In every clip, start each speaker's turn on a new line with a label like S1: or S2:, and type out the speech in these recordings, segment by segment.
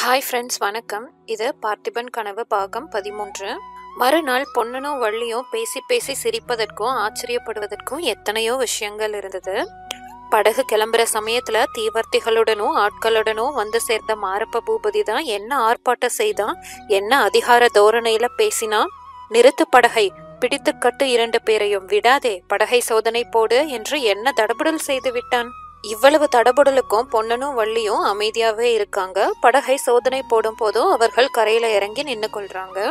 S1: Hi friends, வணக்கம். இது பார்த்திபன் கனவு பாகம் 13. மறுநாள் பொன்னனும் வள்ளியும் பேசி பேசி சிரிப்பதற்கும் ஆச்சரியப்படுவதற்கும் எத்தனையோ விஷயங்கள் இருந்தது. படகு கிளம்புற சமயத்துல தீவர்த்திகளுடனும் ஆட்களுடனும் வந்து சேர்ந்த மாரப்ப பூபதி தான் என்ன ஆர்ப்பாட்டம் செய்தான், என்ன அதிகார தோரணையில பேசினா. நிறுத்து படகை, பிடித்து கட்டு 2 பேரையும், விடாதே, படகை சோதனை போடு என்று என்ன தடபுடல் செய்து விட்டான். இவ்வளவு தடபுடலுக்கும் பொன்னனும் வள்ளியும் அமைதியாவே இருக்காங்க. படகை சோதனை போடும் போதும் அவர்கள் கரையில இறங்கி நின்னு கொள்றாங்க.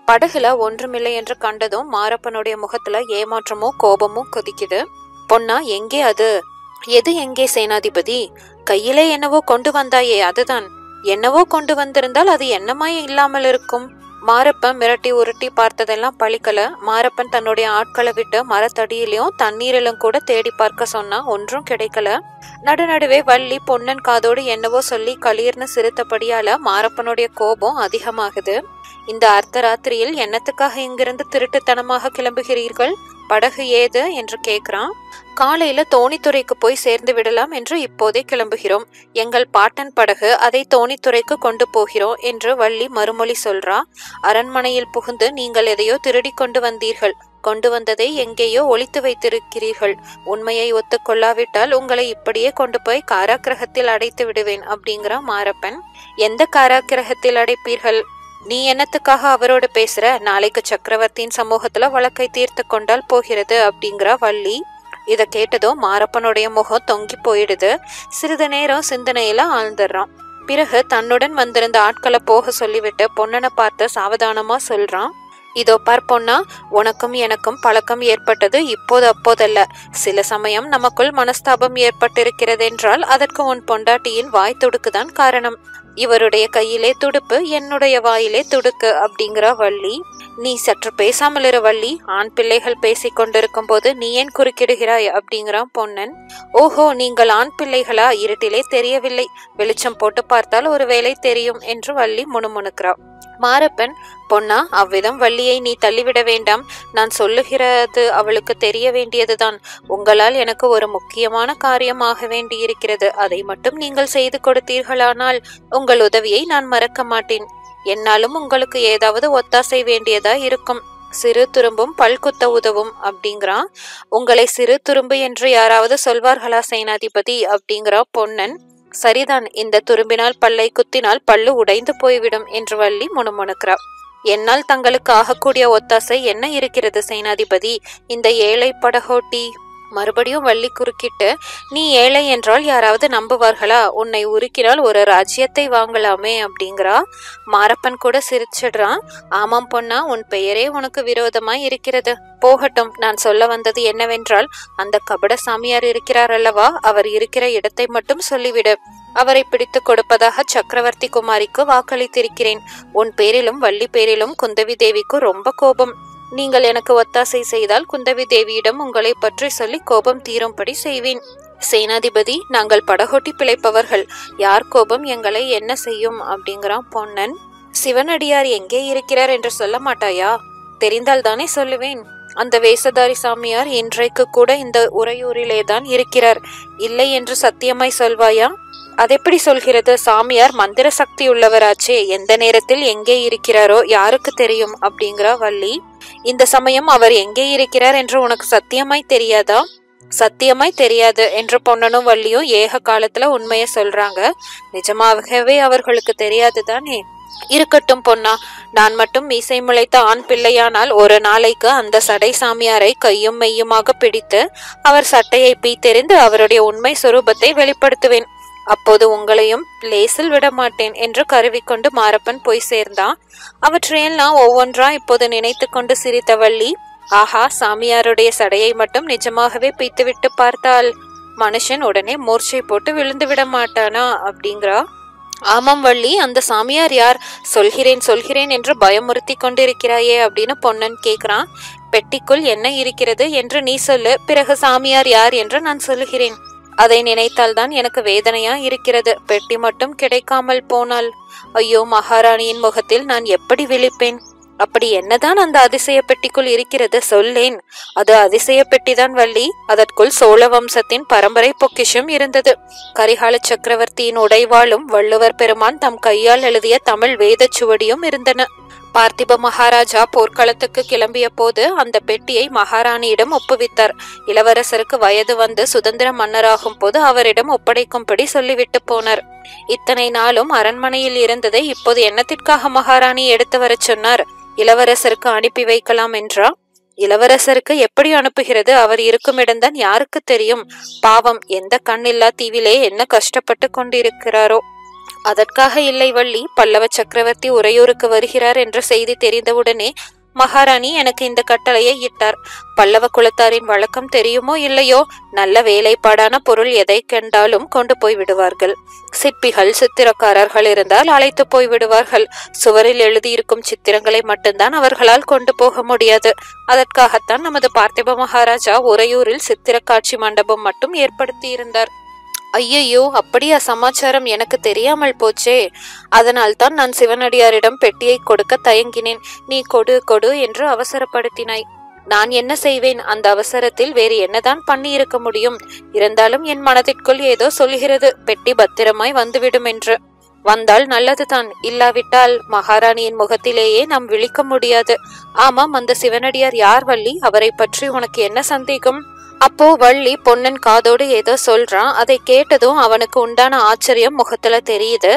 S1: படகுல ஒன்றுமில்லை என்று கண்டதும் மாரப்பனுடைய முகத்துல ஏமாற்றமும் கோபமும் கொதிக்குது. பொன்னா, எங்கே அது? எது எங்கே சேனாதிபதி? கையிலே என்னவோ கொண்டு வந்தாயே, அதுதான். என்னவோ கொண்டு வந்திருந்தால் அது என்னமாய் இல்லாமல் இருக்கும்? மாரப்பன் மிரட்டி உருட்டி பார்த்ததெல்லாம் பழிக்கல. மாரப்பன் தன்னுடைய ஆட்களை விட்டு மரத்தடியிலும் தண்ணீரிலும் கூட தேடி பார்க்க சொன்னா, ஒன்றும் கிடைக்கல. நடுநடுவே வள்ளி பொன்னன் காதோடு என்னவோ சொல்லி களிர்னு சிரித்தபடியால மாரப்பனுடைய கோபம் அதிகமாகுது. இந்த அர்த்தராத்திரியில் என்னத்துக்காக இங்கிருந்து திருட்டுத்தனமாக கிளம்புகிறீர்கள்? படகு ஏது என்று கேக்குறான். காலையில தோணித்துறைக்கு போய் சேர்ந்து விடலாம் என்று இப்போதே கிளம்புகிறோம். எங்கள் பாட்டன் படகு, அதை தோணித்துறைக்கு கொண்டு போகிறோம் என்று வள்ளி மறுமொழி சொல்றா. அரண்மனையில் புகுந்து நீங்கள் எதையோ திருடி கொண்டு வந்தீர்கள். கொண்டு வந்ததை எங்கேயோ ஒளித்து வைத்திருக்கிறீர்கள். உண்மையை ஒத்துக்கொள்ளாவிட்டால் உங்களை இப்படியே கொண்டு போய் காராக்கிரகத்தில் அடைத்து விடுவேன் அப்படிங்கிற மாரப்பன். எந்த காராக்கிரகத்தில் அடைப்பீர்கள்? நீ என்னத்துக்காக அவரோடு பேசுற? நாளைக்கு சக்கரவர்த்தியின் சமூகத்துல வழக்கை தீர்த்து கொண்டால் போகிறது அப்படிங்கிற வள்ளி. இத கேட்டதும் மாரப்பனுடைய முகம் தொங்கி போயிடுது. சிறிது நேரம் சிந்தனையில ஆழ்ந்துடுறான். பிறகு தன்னுடன் வந்திருந்த ஆட்களை போக சொல்லிவிட்டு பொன்னனை பார்த்து சாவதானமா சொல்றான். இதோ பார் பொன்னா, உனக்கும் எனக்கும் பழக்கம் ஏற்பட்டது இப்போது அப்போதல்ல. சில சமயம் நமக்குள் மனஸ்தாபம் ஏற்பட்டிருக்கிறதென்றால் அதற்கு உன் பொண்டாட்டியின் வாய் துடுக்குதான் காரணம். இவருடைய கையிலே துடுப்பு, என்னுடைய வாயிலே துடுக்கு அப்படிங்கிற வள்ளி. நீ சற்று பேசாமல் இரு வள்ளி. ஆண் பிள்ளைகள் பேசி கொண்டிருக்கும் போது நீ ஏன் குறுக்கிடுகிறாய் அப்படிங்கிறான் பொன்னன். ஓஹோ, நீங்கள் ஆண் பிள்ளைகளா? இருட்டிலே தெரியவில்லை, வெளிச்சம் போட்டு பார்த்தால் ஒருவேளை தெரியும் என்று வள்ளி முணுமுணுக்கிறா. மாரப்பன், பொன்னா, அவ்விதம் வள்ளியை நீ தள்ளிவிட வேண்டாம். நான் சொல்லுகிறது அவளுக்கு தெரிய வேண்டியதுதான். உங்களால் எனக்கு ஒரு முக்கியமான காரியம் ஆக வேண்டியிருக்கிறது. அதை மட்டும் நீங்கள் செய்து கொடுத்தீர்களானால் உங்கள் உதவியை நான் மறக்க மாட்டேன். என்னாலும் உங்களுக்கு ஏதாவது ஒத்தாசை வேண்டியதா இருக்கும். சிறு துரும்பும் பல்குத்த உதவும் அப்படிங்கிறான். உங்களை சிறு துரும்பு என்று யாராவது சொல்வார்களா சேனாதிபதி அப்படிங்கிறா பொன்னன். சரிதான், இந்த துரும்பினால் பல்லை குத்தினால் பல்லு உடைந்து போய்விடும் என்று வள்ளி முணுமுணுக்கிறா. என்னால் தங்களுக்கு ஆகக்கூடிய ஒத்தாசை என்ன இருக்கிறது சேனாதிபதி? இந்த ஏழை படகோட்டி. மறுபடியும் வள்ளி குறுக்கிட்டு, நீ ஏழை என்றால் யாராவது நம்புவார்களா? உன்னை உருக்கினால் ஒரு ராஜ்யத்தை வாங்கலாமே அப்படிங்கிறா. மாரப்பன் கூட சிரிச்சிடுறான். ஆமாம் பொன்னா, உன் பெயரே உனக்கு விரோதமாய் இருக்கிறது. போகட்டும், நான் சொல்ல வந்தது என்னவென்றால், அந்த கபட சாமியார் இருக்கிறார் அல்லவா, அவர் இருக்கிற இடத்தை மட்டும் சொல்லிவிடு. அவரை பிடித்து கொடுப்பதாக சக்கரவர்த்தி குமாரிக்கு வாக்களித்திருக்கிறேன். உன் பேரிலும் வள்ளி பேரிலும் குந்தவி தேவிக்கு ரொம்ப கோபம். நீங்கள் எனக்கு ஒத்தாசை செய்தால் குந்தவி தேவியிடம் உங்களை பற்றி சொல்லி கோபம் தீரும்படி செய்வேன். சேனாதிபதி, நாங்கள் படகோட்டி பிழைப்பவர்கள். யார் கோபம் எங்களை என்ன செய்யும் அப்படிங்கிறான் பொன்னன். சிவனடியார் எங்கே இருக்கிறார் என்று சொல்ல மாட்டாயா? தெரிந்தால் தானே சொல்லுவேன். அந்த வேஷதாரி சாமியார் இன்றைக்கு கூட இந்த உறையூரிலேதான் இருக்கிறார். இல்லை என்று சத்தியமாய் சொல்வாயா? அதெப்படி சொல்கிறது? சாமியார் மந்திர சக்தி உள்ளவராச்சே. எந்த நேரத்தில் எங்கே இருக்கிறாரோ யாருக்கு தெரியும் அப்படிங்கிறா வள்ளி. இந்த சமயம் அவர் எங்கே இருக்கிறார் என்று உனக்கு சத்தியமாய் தெரியாதா? சத்தியமாய் தெரியாது என்று பொன்னனும் வள்ளியும் ஏக காலத்துல உண்மைய சொல்றாங்க. நிஜமாகவே அவர்களுக்கு தெரியாதுதானே? இருக்கட்டும் பொன்னா, நான் மட்டும் மீசை முளைத்த ஆண் பிள்ளையானால் ஒரு நாளைக்கு அந்த சடை சாமியாரை கையும் மெய்யுமாக பிடித்து அவர் சட்டையை பீத்தெறிந்து அவருடைய உண்மை சொரூபத்தை வெளிப்படுத்துவேன். அப்போது உங்களையும் லேசில் விட மாட்டேன் என்று கருவிக்கொண்டு மாரப்பன் போய் சேர்ந்தான். அவற்றையெல்லாம் ஒவ்வொன்றா இப்போது நினைத்து கொண்டு சிரித்த வள்ளி, ஆஹா, சாமியாருடைய சடையை மட்டும் நிஜமாகவே பீத்துவிட்டு பார்த்தால் மனுஷன் உடனே மூர்ச்சை போட்டு விழுந்து விட மாட்டானா அப்படிங்கிறா. ஆமாம் வள்ளி, அந்த சாமியார் யார்? சொல்கிறேன் சொல்கிறேன் என்று பயமுறுத்தி கொண்டிருக்கிறாயே அப்படின்னு பொன்னன் கேக்குறான். பெட்டிக்குள் என்ன இருக்கிறது என்று நீ சொல்லு, பிறகு சாமியார் யார் என்று நான் சொல்லுகிறேன். அதை நினைத்தால் தான் எனக்கு வேதனையா இருக்கிறது. பெட்டி மட்டும் கிடைக்காமல் போனால் ஐயோ, மகாராணியின் முகத்தில் நான் எப்படி விழிப்பேன்? அப்படி என்னதான் அந்த அதிசய பெட்டிக்குள் இருக்கிறது சொல்லேன். அது அதிசய பெட்டிதான் வள்ளி. அதற்குள் சோழ வம்சத்தின் பரம்பரை பொக்கிஷம் இருந்தது. கரிகால சக்கரவர்த்தியின் உடைவாளும் வள்ளுவர் பெருமான் தம் கையால் எழுதிய தமிழ் வேத சுவடியும் இருந்தன. பார்த்திப மகாராஜா போர்க்களத்துக்கு கிளம்பிய போது அந்த பெட்டியை மகாராணியிடம் ஒப்புவித்தார். இளவரசருக்கு வயது வந்து சுதந்திர மன்னராகும் போது அவரிடம் ஒப்படைக்கும்படி சொல்லிவிட்டு போனார். இத்தனை நாளும் அரண்மனையில் இருந்ததை இப்போது என்னத்திற்காக மகாராணி எடுத்து வர சொன்னார்? இளவரசருக்கு அனுப்பி வைக்கலாம் என்றா? இளவரசருக்கு எப்படி அனுப்புகிறது? அவர் இருக்கும் இடம்தான் யாருக்கு தெரியும்? பாவம், எந்த கண்ணில்லா தீவிலே என்ன கஷ்டப்பட்டு கொண்டிருக்கிறாரோ. அதற்காக இல்லை வள்ளி. பல்லவ சக்கரவர்த்தி உறையூருக்கு வருகிறார் என்ற செய்தி தெரிந்தவுடனே மகாராணி எனக்கு இந்த கட்டளையை இட்டார். பல்லவ குலத்தாரின் வழக்கம் தெரியுமோ இல்லையோ, நல்ல வேலைப்பாடான பொருள் எதை கண்டாலும் கொண்டு போய் விடுவார்கள். சிற்பிகள் சித்திரக்காரர்கள் இருந்தால் அழைத்து போய் விடுவார்கள். சுவரில் எழுதியிருக்கும் சித்திரங்களை மட்டும்தான் அவர்களால் கொண்டு போக முடியாது. அதற்காகத்தான் நமது பார்த்திப மகாராஜா உறையூரில் சித்திர காட்சி மண்டபம் மட்டும் ஏற்படுத்தி இருந்தார். ஐயையோ, அப்படியா? சமாச்சாரம் எனக்கு தெரியாமல் போச்சே. அதனால்தான் நான் சிவனடியாரிடம் பெட்டியை கொடுக்க தயங்கினேன். நீ கொடு கொடு என்று அவசரப்படுத்தினாய். நான் என்ன செய்வேன்? அந்த அவசரத்தில் வேறு என்னதான் பண்ணி இருக்க முடியும்? இருந்தாலும் என் மனதிற்குள் ஏதோ சொல்கிறது, பெட்டி பத்திரமாய் வந்துவிடும் என்று. வந்தால் நல்லதுதான், இல்லாவிட்டால் மகாராணியின் முகத்திலேயே நாம் விழிக்க முடியாது. ஆமாம், அந்த சிவனடியார் யார் வள்ளி? அவரை பற்றி உனக்கு என்ன சந்தேகம்? அப்போ வள்ளி பொன்னன் காதோடு ஏதோ சொல்றான். அதை கேட்டதும் அவனுக்கு உண்டான ஆச்சரியம் முகத்துல தெரியுது.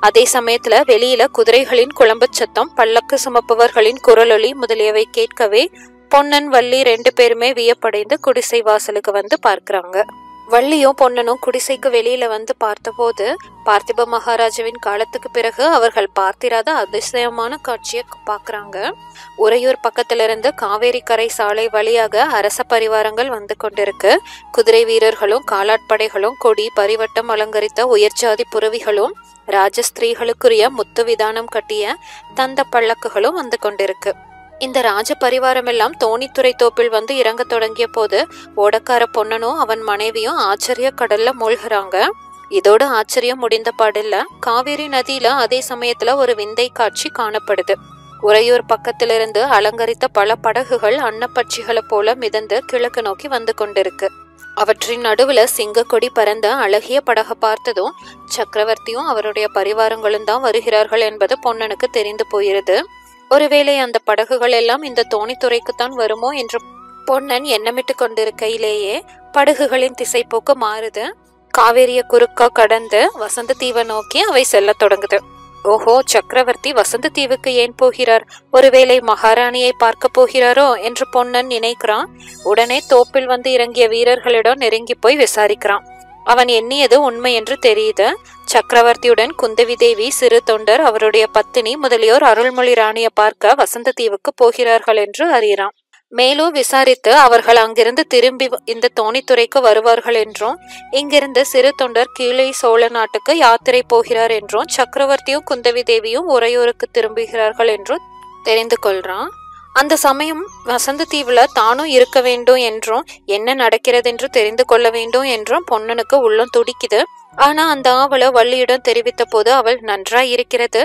S1: அதே சமயத்துல வெளியில குதிரைகளின் குழம்பு சத்தம், பல்லக்கு சுமப்பவர்களின் குரலொலி முதலியவை கேட்கவே பொன்னன் வள்ளி 2 பேருமே வியப்படைந்து குடிசை வாசலுக்கு வந்து பார்க்கிறாங்க. வள்ளியும் பொன்னனும் குடிசைக்கு வெளியில வந்து பார்த்தபோது பார்த்திப மகாராஜாவின் காலத்துக்கு பிறகு அவர்கள் பார்த்திராத அதிசயமான காட்சியை பாக்குறாங்க. உறையூர் பக்கத்துல இருந்து காவேரி கரை சாலை வழியாக அரச பரிவாரங்கள் வந்து கொண்டிருக்கு. குதிரை வீரர்களும் காலாட்படைகளும் கொடி பரிவட்டம் அலங்கரித்த உயர்ஜாதி புறவிகளும் ராஜஸ்திரீகளுக்குரிய முத்து விதானம் கட்டிய தந்த பல்லக்குகளும் வந்து கொண்டிருக்கு. இந்த ராஜ பரிவாரம் எல்லாம் தோணித்துறை தோப்பில் வந்து இறங்க தொடங்கிய போது ஓடக்கார பொன்னனும் அவன் மனைவியும் ஆச்சரிய கடல்ல மூழ்கிறாங்க. இதோடு ஆச்சரியம் முடிந்த பாடில்ல. காவேரி நதியில அதே சமயத்துல ஒரு விந்தை காட்சி காணப்படுது. உறையூர் பக்கத்திலிருந்து அலங்கரித்த பல படகுகள் அன்னப்பட்சிகளை போல மிதந்து கிழக்கு நோக்கி வந்து கொண்டிருக்கு. அவற்றின் நடுவுல சிங்கக்கொடி பறந்த அழகிய படகை பார்த்ததும் சக்கரவர்த்தியும் அவருடைய பரிவாரங்களும் தான் வருகிறார்கள் என்பது பொன்னனுக்கு தெரிந்து போயிருது. ஒருவேளை அந்த படகுகள் எல்லாம் இந்த தோணித்துறைக்குத்தான் வருமோ என்று பொன்னன் எண்ணமிட்டு கொண்டிருக்கையிலேயே படகுகளின் திசை போக்கு மாறுது. காவேரிய குறுக்கா கடந்து வசந்த தீவை நோக்கி அவை செல்ல தொடங்குது. ஓஹோ, சக்கரவர்த்தி வசந்த தீவுக்கு ஏன் போகிறார்? ஒருவேளை மகாராணியை பார்க்க போகிறாரோ என்று பொன்னன் நினைக்கிறான். உடனே தோப்பில் வந்து இறங்கிய வீரர்களிடம் நெருங்கி போய் விசாரிக்கிறான். அவன் எண்ணியது உண்மை என்று தெரியுது. சக்கரவர்த்தியுடன் குந்தவி தேவி, சிறு தொண்டர், அவருடைய பத்தினி முதலியோர் அருள்மொழி ராணியை பார்க்க வசந்த தீவுக்கு போகிறார்கள் என்று அறிகிறான். மேலும் விசாரித்து அவர்கள் அங்கிருந்து திரும்பி இந்த தோணித்துறைக்கு வருவார்கள் என்றும், இங்கிருந்து சிறு தொண்டர் கீழே சோழ நாட்டுக்கு யாத்திரை போகிறார் என்றும், சக்கரவர்த்தியும் குந்தவி தேவியும் உறையூருக்கு திரும்புகிறார்கள் என்றும் தெரிந்து கொள்றான். அந்த சமயம் வசந்த தீவுல தானும் இருக்க வேண்டும் என்றும், என்ன நடக்கிறது என்று தெரிந்து கொள்ள வேண்டும் என்றும் பொன்னனுக்கு உள்ளம் துடிக்குது. ஆனா அந்த ஆவலை வள்ளியிடம் தெரிவித்த போது அவள் நன்றாய் இருக்கிறது.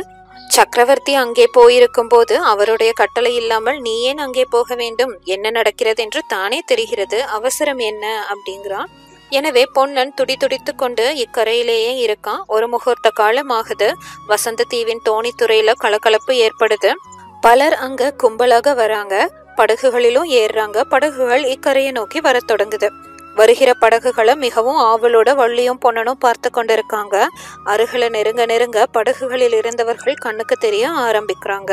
S1: சக்கரவர்த்தி அங்கே போயிருக்கும் போது அவருடைய கட்டளை இல்லாமல் நீ ஏன் அங்கே போக வேண்டும்? என்ன நடக்கிறது என்று தானே தெரிகிறது, அவசரம் என்ன அப்படிங்கிறான். எனவே பொன்னன் துடித்து கொண்டு இக்கரையிலேயே இருக்கான். ஒரு முகூர்த்த காலம் ஆகுது. வசந்த தீவின் தோணித்துறையில கலகலப்பு ஏற்படுது. பலர் அங்க கும்பலாக வராங்க. படகுகளிலும் ஏறுறாங்க. படகுகள் இக்கரையை நோக்கி வர தொடங்குது. வருகிற படகுகளை மிகவும் ஆவலோட வள்ளியும் பொன்னனும் பார்த்து கொண்டிருக்காங்க. அருகில நெருங்க நெருங்க படகுகளில் இருந்தவர்கள் கண்ணுக்கு தெரிய ஆரம்பிக்கிறாங்க.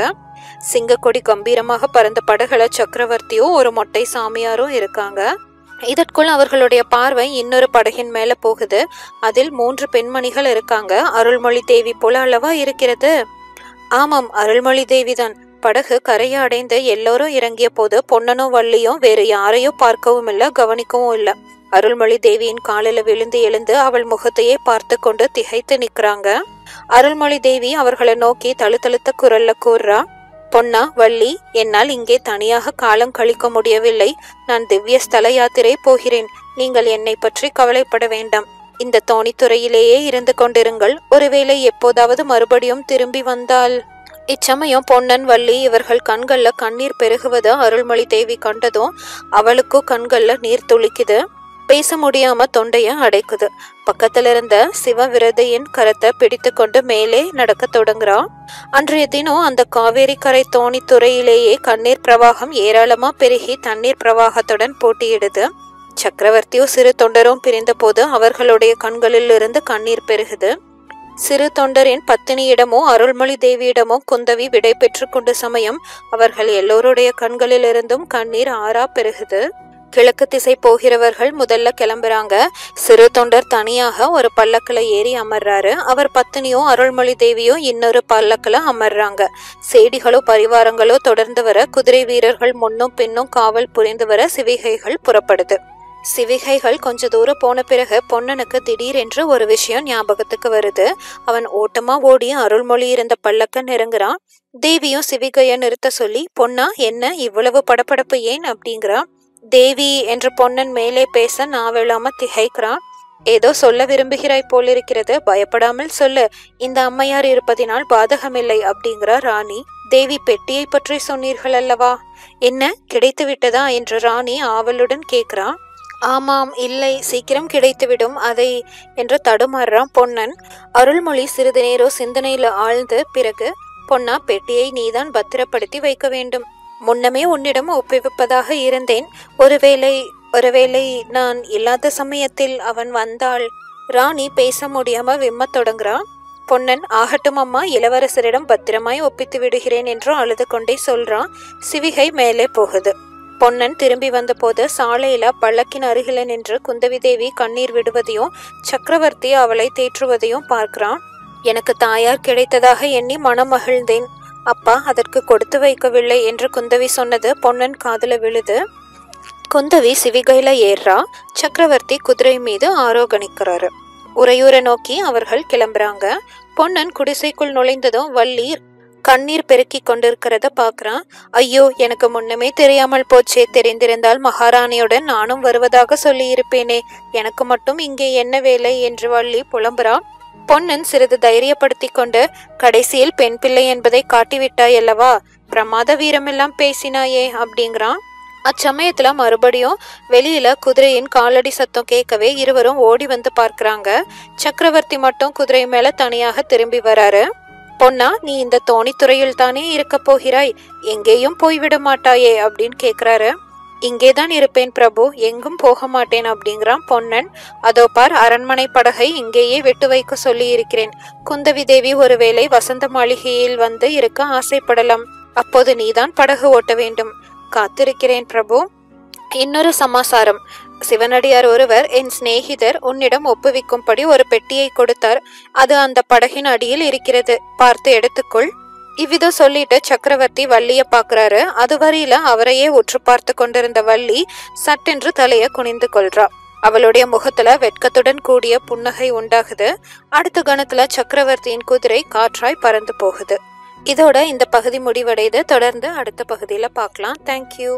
S1: சிங்கக்கொடி கம்பீரமாக பறந்த படகுல சக்கரவர்த்தியும் ஒரு மொட்டை சாமியாரும் இருக்காங்க. இதற்குள் அவர்களுடைய பார்வை இன்னொரு படகின் மேல போகுது. அதில் 3 பெண்மணிகள் இருக்காங்க. அருள்மொழி தேவி போல அல்லவா இருக்கிறது? ஆமாம், அருள்மொழி தேவிதான். படகு கரையை அடைந்து எல்லோரும் இறங்கிய போது பொன்னனும் வள்ளியும் வேறு யாரையும் பார்க்கவும் இல்லை, கவனிக்கவும் இல்லை. அருள்மொழி தேவியின் காலில் விழுந்து எழுந்து அவள் முகத்தையே பார்த்து கொண்டு திகைத்து நிற்கிறாங்க. அருள்மொழி தேவி அவர்களை நோக்கி தழுத்தழுத்த குரல்ல கூறுறா, பொன்னா, வள்ளி, என்னால் இங்கே தனியாக காலம் கழிக்க முடியவில்லை. நான் திவ்ய ஸ்தல யாத்திரை போகிறேன். நீங்கள் என்னை பற்றி கவலைப்பட வேண்டாம். இந்த தோணித்துறையிலேயே இருந்து கொண்டிருங்கள். ஒருவேளை எப்போதாவது மறுபடியும் திரும்பி வந்தால் இச்சமயம் பொன்னன் வள்ளி இவர்கள் கண்கள்ல கண்ணீர் பெருகுவத அருள்மொழி தேவி கண்டதும் அவளுக்கும் கண்கள்ல நீர் துளிக்குது. பேச முடியாம தொண்டைய அடைக்குது. பக்கத்துல இருந்த சிவவிரதையின் கரத்தை பிடித்து கொண்டு மேலே நடக்க தொடங்குறான். அன்றைய தினம் அந்த காவேரி கரை தோணி துறையிலேயே கண்ணீர் பிரவாகம் ஏராளமா பெருகி தண்ணீர் பிரவாகத்துடன் போட்டியிடுது. சக்கரவர்த்தியும் சிறு தொண்டரும் பிரிந்த போது அவர்களுடைய கண்களில் இருந்து கண்ணீர் பெருகுது. சிறு தொண்டரின் பத்தினியிடமோ அருள்மொழி தேவியிடமோ குந்தவி விடை பெற்று கொண்ட சமயம் அவர்கள் எல்லோருடைய கண்களில் இருந்தும் கண்ணீர் ஆறா பெருகுது. கிழக்கு திசை போகிறவர்கள் முதல்ல கிளம்புறாங்க. சிறு தொண்டர் தனியாக ஒரு பல்லக்கில் ஏறி அமர்றாரு. அவர் பத்தினியும் அருள்மொழி தேவியும் இன்னொரு பல்லக்கில் அமர்றாங்க. சேடிகளோ பரிவாரங்களோ தொடர்ந்து வர, குதிரை வீரர்கள் முன்னும் பின்னும் காவல் புரிந்து வர சிவிகைகள் புறப்படுது. சிவிகைகள் கொஞ்ச தூரம் போன பிறகு பொன்னனுக்கு திடீரென்று ஒரு விஷயம் ஞாபகத்துக்கு வருது. அவன் ஓட்டமா ஓடி அருள்மொழி இருந்த பல்லக்க நெருங்குறான். தேவியும் சிவிகைய நிறுத்த சொல்லி, பொன்னா என்ன இவ்வளவு படபடப்பு ஏன் அப்படிங்கிறான். தேவி என்று பொன்னன் மேலே பேச நாவெல்லாம திகைக்கிறான். ஏதோ சொல்ல விரும்புகிறாய் போலிருக்கிறது, பயப்படாமல் சொல்லு. இந்த அம்மையார் இருப்பதினால் பாதகமில்லை அப்படிங்கிறார் ராணி. தேவி, பெட்டியை பற்றி சொன்னீர்கள் அல்லவா, என்ன கிடைத்து விட்டதா என்று ராணி ஆவலுடன் கேட்கிறான். ஆமாம், இல்லை, சீக்கிரம் கிடைத்துவிடும் அதை என்று தடுமாறுறான் பொன்னன். அருள்மொழி சிறிது நேரம் சிந்தனையில ஆழ்ந்த பிறகு, பொன்னா, பெட்டியை நீதான் பத்திரப்படுத்தி வைக்க வேண்டும். முன்னமே உன்னிடம் ஒப்புவிப்பதாக இருந்தேன். ஒருவேளை நான் இல்லாத சமயத்தில் அவன் வந்தாள். ராணி பேச முடியாம விம்மத் தொடங்குறான். பொன்னன், ஆகட்டும் அம்மா, இளவரசரிடம் பத்திரமாய் ஒப்பித்து விடுகிறேன் என்று அழுது கொண்டே சொல்றான். சிவிகை மேலே போகுது. பொன்னன் திரும்பி வந்த போது சாலையில பல்லக்கின் அருகில நின்று குந்தவி தேவி கண்ணீர் விடுவதையும் சக்கரவர்த்தி அவளை தேற்றுவதையும் பார்க்கிறான். எனக்கு தாயார் கிடைத்ததாக எண்ணி மனம் மகிழ்ந்தேன். அப்பா அதற்கு கொடுத்து வைக்கவில்லை என்று குந்தவி சொன்னது பொன்னன் காதுல விழுது. குந்தவி சிவிகையில ஏறா. சக்கரவர்த்தி குதிரை மீது ஆரோகணிக்கிறாரு. உறையூரை நோக்கி அவர்கள் கிளம்புறாங்க. பொன்னன் குடிசைக்குள் நுழைந்ததும் வள்ளி கண்ணீர் பெருக்கி கொண்டிருக்கிறத பாக்குறான். ஐயோ, எனக்கு முன்னமே தெரியாமல் போச்சே, தெரிந்திருந்தால் மகாராணியுடன் நானும் வருவதாக சொல்லி இருப்பேனே, எனக்கு மட்டும் இங்கே என்ன வேலை என்று வள்ளி புலம்புறான். பொன்னன் சிறிது தைரியப்படுத்தி கொண்டு, கடைசியில் பெண் பிள்ளை என்பதை காட்டிவிட்டாய் அல்லவா, பிரமாத வீரமெல்லாம் பேசினாயே அப்படிங்கிறான். அச்சமயத்துல மறுபடியும் வெளியில குதிரையின் காலடி சத்தம் கேட்கவே இருவரும் ஓடி வந்து பார்க்கிறாங்க. சக்கரவர்த்தி மட்டும் குதிரை மேல தனியாக திரும்பி வராரு. பொன்னா, நீ இந்த தோணித்துறையில் தானே இருக்க போகிறாய், எங்கேயும் போய்விட மாட்டாயே அப்படின்னு கேக்குறாரு. இங்கேதான் இருப்பேன் பிரபு, எங்கும் போக மாட்டேன் அப்படிங்கிறான் பொன்னன். அதோ பார், அரண்மனை படகை இங்கேயே விட்டு வைக்க சொல்லி இருக்கிறேன். குந்தவி தேவி ஒருவேளை வசந்த மாளிகையில் வந்து இருக்க ஆசைப்படலாம். அப்போது நீதான் படகு ஓட்ட வேண்டும். காத்திருக்கிறேன் பிரபு. இன்னொரு சமாசாரம், சிவனடியார் ஒருவர் என் சிநேகிதர் உன்னிடம் ஒப்புவிக்கும்படி ஒரு பெட்டியை கொடுத்தார். அது அந்த படகின் அடியில் இருக்கிறது, பார்த்து எடுத்துக்கொள். இவ்விதம் சொல்லிட்டு சக்கரவர்த்தி வள்ளிய பாக்குறாரு. அதுவரையில அவரையே உற்று பார்த்து கொண்டிருந்த வள்ளி சட்டென்று தலைய குனிந்து கொள்றா. அவளுடைய முகத்துல வெட்கத்துடன் கூடிய புன்னகை உண்டாகுது. அடுத்த கணத்துல சக்கரவர்த்தியின் குதிரை காற்றாய் பறந்து போகுது. இதோட இந்த பகுதி முடிவடைது. தொடர்ந்து அடுத்த பகுதியில பார்க்கலாம். தேங்க்யூ.